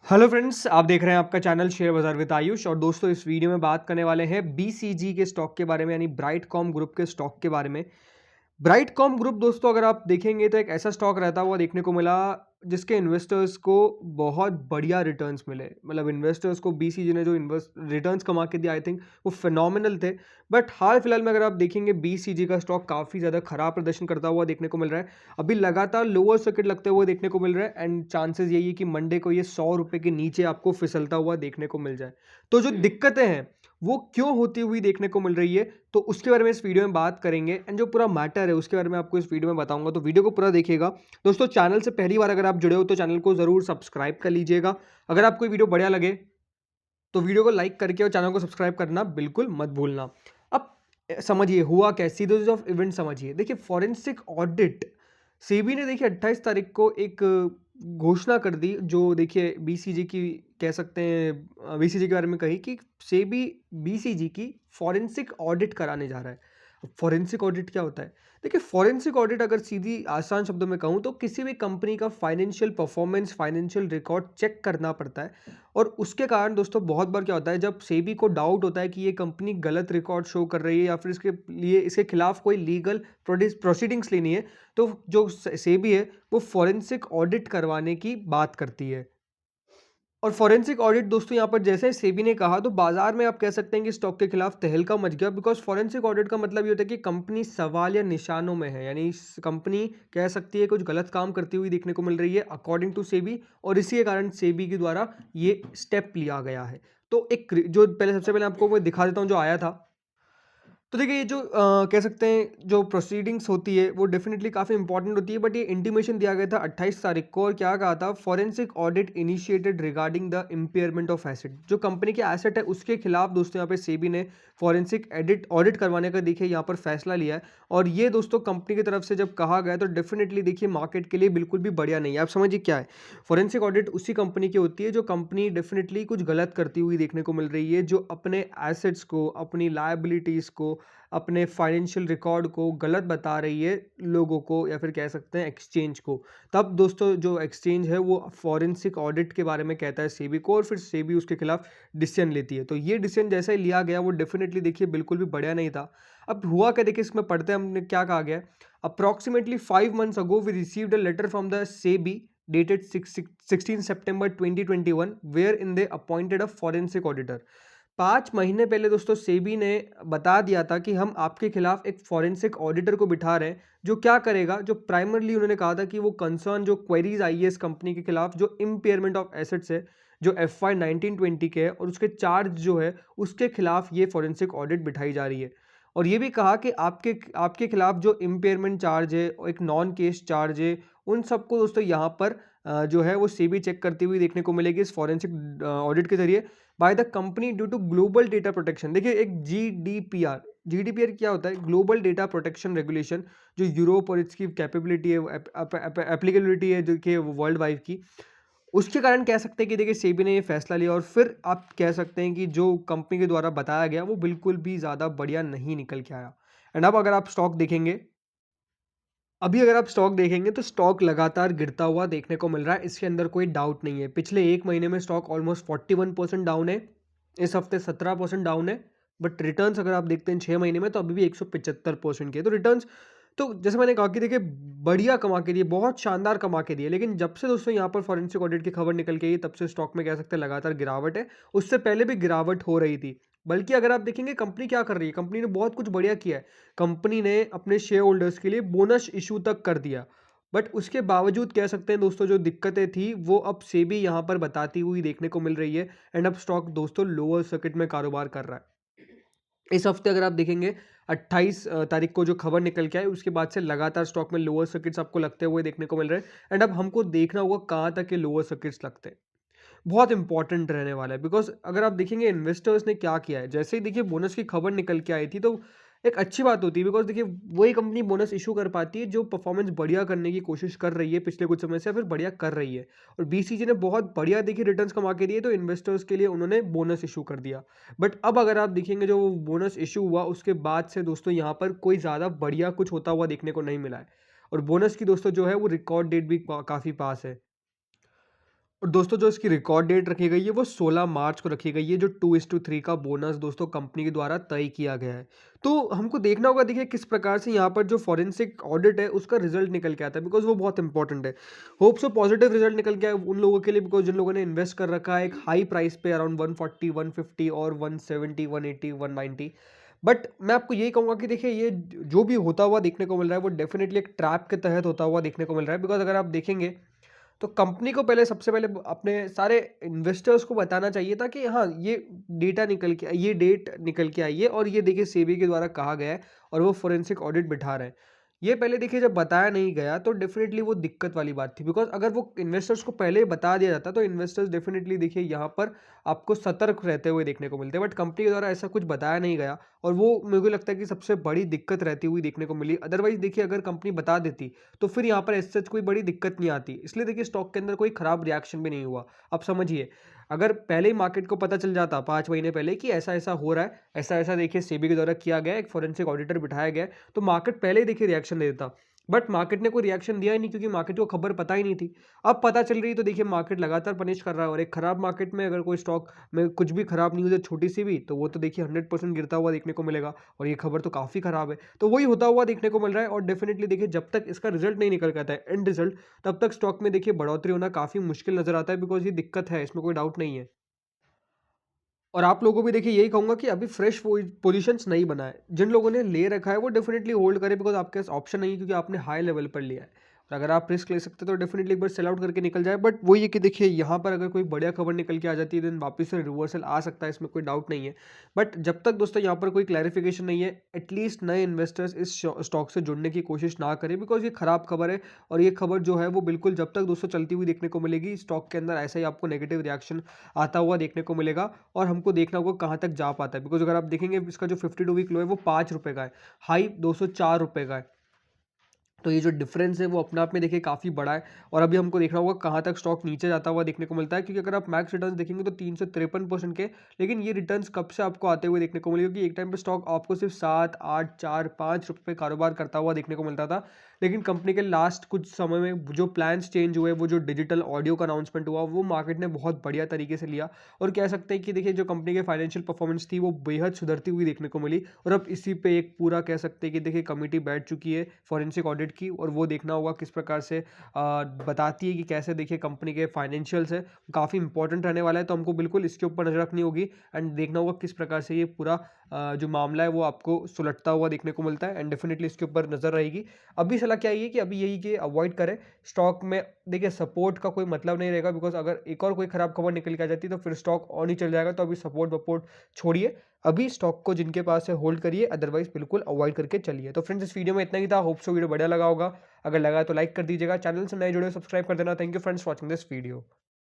Hello friends, आप देख रहे हैं आपका चैनल शेयर बाजार विद आयुष। और दोस्तों, इस वीडियो में बात करने वाले हैं बीसीजी के स्टॉक के बारे में, यानी ब्राइटकॉम ग्रुप के स्टॉक के बारे में। ब्राइटकॉम ग्रुप दोस्तों, अगर आप देखेंगे तो एक ऐसा स्टॉक रहता हुआ देखने को मिला जिसके इन्वेस्टर्स को बहुत बढ़िया रिटर्न्स मिले। मतलब इन्वेस्टर्स को बीसीजी ने जो इन्वेस्ट रिटर्न्स कमा के दिया, आई थिंक वो फिनोमिनल थे। बट हाल फिलहाल में अगर आप देखेंगे, बीसीजी का स्टॉक काफ़ी ज़्यादा खराब प्रदर्शन करता हुआ देखने को मिल रहा है। अभी लगातार लोअर सर्किट लगते हुए देखने को मिल रहा है, एंड चांसेस यही है कि मंडे को ये 100 रुपये के नीचे आपको फिसलता हुआ देखने को मिल जाए। तो जो दिक्कतें हैं वो क्यों होती हुई देखने को मिल रही है, तो उसके बारे में इस वीडियो में बात करेंगे। एंड जो पूरा मैटर है उसके बारे में आपको इस वीडियो में बताऊंगा, तो वीडियो को पूरा देखिएगा। दोस्तों, चैनल से पहली बार अगर आप जुड़े हो तो चैनल को जरूर सब्सक्राइब कर लीजिएगा। अगर आपको वीडियो बढ़िया लगे तो वीडियो को लाइक करके और चैनल को सब्सक्राइब करना बिल्कुल मत भूलना। अब समझिए हुआ क्या, सीरीज ऑफ इवेंट समझिए। देखिए, फॉरेंसिक ऑडिट, सेबी ने देखिए 28 तारीख को एक घोषणा कर दी, जो देखिए बीसीजी की कह सकते हैं, बीसीजी के बारे में कही कि सेबी बीसीजी की फॉरेंसिक ऑडिट कराने जा रहा है। फॉरेंसिक ऑडिट क्या होता है? देखिए, फॉरेंसिक ऑडिट अगर सीधी आसान शब्दों में कहूँ तो किसी भी कंपनी का financial performance, financial record check करना पड़ता है। और उसके कारण दोस्तों बहुत बार क्या होता है, जब सेबी को डाउट होता है कि ये कंपनी गलत रिकॉर्ड शो कर रही है या फिर इसके लिए इसके खिलाफ कोई लीगल प्रोसीडिंग्स लेनी है, तो जो सेबी है वो फॉरेंसिक ऑडिट करवाने की बात करती है। और फॉरेंसिक ऑडिट दोस्तों, यहाँ पर जैसे सेबी ने कहा तो बाजार में आप कह सकते हैं कि स्टॉक के खिलाफ तहलका मच गया। बिकॉज फॉरेंसिक ऑडिट का मतलब ये होता है कि कंपनी सवाल या निशानों में है, यानी कंपनी कह सकती है कुछ गलत काम करती हुई देखने को मिल रही है अकॉर्डिंग टू सेबी, और इसी के कारण सेबी के द्वारा ये स्टेप लिया गया है। तो एक जो पहले सबसे पहले आपको मैं दिखा देता हूँ जो आया था। तो देखिए, ये जो कह सकते हैं जो प्रोसीडिंग्स होती है वो डेफिनेटली काफ़ी इंपॉर्टेंट होती है। बट ये इंटीमेशन दिया गया था 28 तारीख को, और क्या कहा था, forensic audit initiated regarding the impairment of asset. जो कंपनी के एसेट है उसके खिलाफ दोस्तों यहाँ पे सेबी ने फॉरेंसिक ऑडिट करवाने का देखिए यहाँ पर फैसला लिया है। और ये दोस्तों कंपनी की तरफ से जब कहा गया तो डेफिनेटली देखिए मार्केट के लिए बिल्कुल भी बढ़िया नहीं है। आप समझिए क्या है, फॉरेंसिक ऑडिट उसी कंपनी की होती है जो कंपनी डेफिनेटली कुछ गलत करती हुई देखने को मिल रही है, जो अपने एसेट्स को, अपनी लायबिलिटीज़ को, अपने फाइनेंशियल रिकॉर्ड को गलत बता रही है लोगों को, या फिर कह सकते हैं एक्सचेंज को। तब दोस्तों जो एक्सचेंज है वो फॉरेंसिक ऑडिट के बारे में कहता है सेबी को, और फिर सेबी उसके खिलाफ डिसीजन लेती है। तो ये डिसीजन जैसा ही लिया गया वो डेफिनेटली देखिए बिल्कुल भी बढ़िया नहीं था। अब हुआ क्या, देखिए इसमें पढ़ते हैं हमने क्या कहा गया। Approximately 5 months ago we received a letter from the SEBI dated 16 September 2021 wherein they appointed a forensic auditor। 5 महीने पहले दोस्तों सेबी ने बता दिया था कि हम आपके खिलाफ एक फॉरेंसिक ऑडिटर को बिठा रहे हैं, जो क्या करेगा, जो प्राइमरली उन्होंने कहा था कि वो कंसर्न जो क्वेरीज आई है इस कंपनी के खिलाफ, जो इम्पेयरमेंट ऑफ एसेट्स है, जो FY 1920 के है, और उसके चार्ज जो है उसके खिलाफ ये फॉरेंसिक ऑडिट बिठाई जा रही है। और ये भी कहा कि आपके आपके खिलाफ जो इम्पेयरमेंट चार्ज है और एक नॉन केस चार्ज है, उन सबको दोस्तों यहाँ पर जो है वो सेबी चेक करती हुई देखने को मिलेगी इस फॉरेंसिक ऑडिट के जरिए by the company due to global data protection. देखिए, एक जीडीपीआर क्या होता है, ग्लोबल डेटा प्रोटेक्शन रेगुलेशन, जो यूरोप और इसकी कैपेबिलिटी है, एप्लीकेबिलिटी है जो कि वर्ल्ड वाइड की, उसके कारण कह सकते हैं कि देखिए सेबी ने ये फैसला लिया। और फिर आप कह सकते हैं कि जो कंपनी के द्वारा बताया गया वो बिल्कुल भी ज़्यादा बढ़िया नहीं निकल के आया। एंड अब अगर आप स्टॉक देखेंगे, अभी अगर आप स्टॉक देखेंगे तो स्टॉक लगातार गिरता हुआ देखने को मिल रहा है, इसके अंदर कोई डाउट नहीं है। पिछले एक महीने में स्टॉक ऑलमोस्ट 41% डाउन है, इस हफ्ते 17% डाउन है। बट रिटर्न्स अगर आप देखते हैं 6 महीने में, तो अभी भी 175% के तो रिटर्न्स। तो जैसे मैंने कहा कि देखिए बढ़िया कमा के दिए, बहुत शानदार कमा के दिए, लेकिन जब से दोस्तों यहाँ पर फॉरेंसिक ऑडिट की खबर निकल के आई तब से स्टॉक में कह सकते हैं लगातार गिरावट है। उससे पहले भी गिरावट हो रही थी। बल्कि अगर आप देखेंगे कंपनी क्या कर रही है, कंपनी ने बहुत कुछ बढ़िया किया है। कंपनी ने अपने शेयर होल्डर्स के लिए बोनस इशू तक कर दिया। बट उसके बावजूद कह सकते हैं दोस्तों जो दिक्कतें थी वो अब सेबी यहाँ पर बताती हुई देखने को मिल रही है। एंड अब स्टॉक दोस्तों लोअर सर्किट में कारोबार कर रहा है। इस हफ्ते अगर आप देखेंगे 28 तारीख को जो खबर निकल के आई उसके बाद से लगातार स्टॉक में लोअर सर्किट्स आपको लगते हुए देखने को मिल रहे हैं। एंड अब हमको देखना होगा कहाँ तक ये लोअर सर्किट्स लगते हैं, बहुत इंपॉर्टेंट रहने वाला है। बिकॉज अगर आप देखेंगे इन्वेस्टर्स ने क्या किया है, जैसे ही देखिए बोनस की खबर निकल के आई थी तो एक अच्छी बात होती है। बिकॉज देखिए वही कंपनी बोनस इशू कर पाती है जो परफॉर्मेंस बढ़िया करने की कोशिश कर रही है पिछले कुछ समय से, या फिर बढ़िया कर रही है। और बीसीजी ने बहुत बढ़िया देखिए रिटर्न्स कमा के दिए, तो इन्वेस्टर्स के लिए उन्होंने बोनस इशू कर दिया। बट अब अगर आप देखेंगे जो बोनस इशू हुआ उसके बाद से दोस्तों यहाँ पर कोई ज़्यादा बढ़िया कुछ होता हुआ देखने को नहीं मिला है। और बोनस की दोस्तों जो है वो रिकॉर्ड डेट भी काफ़ी पास है। और दोस्तों जो इसकी रिकॉर्ड डेट रखी गई है वो 16 मार्च को रखी गई है, जो 2:3 का बोनस दोस्तों कंपनी के द्वारा तय किया गया है। तो हमको देखना होगा देखिए किस प्रकार से यहाँ पर जो फॉरेंसिक ऑडिट है उसका रिजल्ट निकल के आता है, बिकॉज वो बहुत इंपॉर्टेंट है। होप सो पॉजिटिव रिजल्ट निकल के आए उन लोगों के लिए, बिकॉज जिन लोगों ने इन्वेस्ट कर रखा है एक हाई प्राइस पे अराउंड 140 150 और 170 180 190। बट मैं आपको यही कहूंगा कि देखिए ये जो भी होता हुआ देखने को मिल रहा है वो डेफिनेटली एक ट्रैप के तहत होता हुआ देखने को मिल रहा है। बिकॉज अगर आप देखेंगे तो कंपनी को पहले सबसे पहले अपने सारे इन्वेस्टर्स को बताना चाहिए था कि हाँ ये डेटा निकल के ये डेट निकल के आई है और ये देखिए सेबी के द्वारा कहा गया है और वो फोरेंसिक ऑडिट बिठा रहे हैं। ये पहले देखिए जब बताया नहीं गया तो डेफिनेटली वो दिक्कत वाली बात थी। बिकॉज अगर वो इन्वेस्टर्स को पहले बता दिया जाता तो इन्वेस्टर्स डेफिनेटली देखिए यहाँ पर आपको सतर्क रहते हुए देखने को मिलते, बट कंपनी के द्वारा ऐसा कुछ बताया नहीं गया और वो मेरे को लगता है कि सबसे बड़ी दिक्कत रहती हुई देखने को मिली। अदरवाइज देखिए अगर कंपनी बता देती तो फिर यहाँ पर ऐसे कोई बड़ी दिक्कत नहीं आती, इसलिए देखिए स्टॉक के अंदर कोई खराब रिएक्शन भी नहीं हुआ। अब समझिए अगर पहले ही मार्केट को पता चल जाता 5 महीने पहले कि ऐसा ऐसा हो रहा है, ऐसा ऐसा देखिए सेबी के द्वारा किया गया है, एक फॉरेंसिक ऑडिटर बिठाया गया है, तो मार्केट पहले ही देखिए रिएक्शन दे देता। बट मार्केट ने कोई रिएक्शन दिया ही नहीं क्योंकि मार्केट को खबर पता ही नहीं थी। अब पता चल रही तो देखिए मार्केट लगातार पनिश कर रहा है और एक खराब मार्केट में अगर कोई स्टॉक में कुछ भी खराब न्यूज़ है छोटी सी भी तो वो तो देखिए 100% गिरता हुआ देखने को मिलेगा और ये खबर तो काफ़ी खराब है। तो वही होता हुआ देखने को मिल रहा है और डेफिनेटली देखिए जब तक इसका रिजल्ट नहीं निकल के आता है एंड रिजल्ट, तब तक स्टॉक में देखिए बढ़ोतरी होना काफ़ी मुश्किल नजर आता है। बिकॉज ये दिक्कत है, इसमें कोई डाउट नहीं है। और आप लोगों को भी देखिए यही कहूंगा कि अभी फ्रेश पोजीशंस नहीं बनाए, जिन लोगों ने ले रखा है वो डेफिनेटली होल्ड करें, बिकॉज आपके पास ऑप्शन नहीं है क्योंकि आपने हाई लेवल पर लिया है। और अगर आप रिस्क ले सकते हैं तो डेफिनेटली एक बार सेल आउट करके निकल जाए। बट वही है कि देखिए यहाँ पर अगर कोई बढ़िया खबर निकल के आ जाती है देन वापस से रिवर्सल आ सकता है, इसमें कोई डाउट नहीं है। बट जब तक दोस्तों यहाँ पर कोई क्लैरिफिकेशन नहीं है, एटलीस्ट नए इन्वेस्टर्स इस स्टॉक से जुड़ने की कोशिश ना करें, बिकॉज ये खराब खबर है। और ये खबर जो है वो बिल्कुल जब तक दोस्तों चलती हुई देखने को मिलेगी, स्टॉक के अंदर ऐसा ही आपको नेगेटिव रिएक्शन आता हुआ देखने को मिलेगा और हमको देखना होगा कहाँ तक जा पाता है। बिकॉज अगर आप देखेंगे इसका जो 52 वीक लो है वो 5 रुपये का है, हाई 204 रुपये का है। तो ये जो डिफरेंस है वो अपने आप में देखिए काफ़ी बड़ा है और अभी हमको देखना होगा कहाँ तक स्टॉक नीचे जाता हुआ देखने को मिलता है। क्योंकि अगर आप मैक्स रिटर्न्स देखेंगे तो 353% के, लेकिन ये रिटर्न्स कब से आपको आते हुए देखने को मिलेगा, क्योंकि एक टाइम पे स्टॉक आपको सिर्फ 7 8 4 5 रुपये कारोबार करता हुआ देखने को मिलता था। लेकिन कंपनी के लास्ट कुछ समय में जो प्लान्स चेंज हुए, वो जो डिजिटल ऑडियो का अनाउंसमेंट हुआ, वो मार्केट ने बहुत बढ़िया तरीके से लिया और कह सकते हैं कि देखिए जो कंपनी के फाइनेंशियल परफॉर्मेंस थी वो बेहद सुधरती हुई देखने को मिली। और अब इसी पे एक पूरा कह सकते हैं कि देखिए कमेटी बैठ चुकी है फॉरेंसिक ऑडिट की और वो देखना होगा किस प्रकार से बताती है कि कैसे देखिए कंपनी के फाइनेंशियल्स है काफ़ी इंपॉर्टेंट रहने वाला है। तो हमको बिल्कुल इसके ऊपर नजर रखनी होगी एंड देखना होगा किस प्रकार से ये पूरा जो मामला है वो आपको सुलटता हुआ देखने को मिलता है एंड डेफिनेटली इसके ऊपर नजर रहेगी। अभी सलाह क्या है कि अभी यही कि अवॉइड करें स्टॉक में। देखिए सपोर्ट का कोई मतलब नहीं रहेगा, बिकॉज अगर एक और कोई खराब खबर निकल के आ जाती है तो फिर स्टॉक ऑन ही चल जाएगा। तो अभी सपोर्ट वपोर्ट छोड़िए, अभी स्टॉक को जिनके पास है होल्ड करिए, अदरवाइज बिल्कुल अवॉइड करके चलिए। तो फ्रेंड्स इस वीडियो में इतना ही था, होप सो वीडियो बढ़िया लगा होगा। अगर लगा तो लाइक कर दीजिएगा, चैनल से नए जुड़े सब्सक्राइब कर देना। Thank you friends watching this video.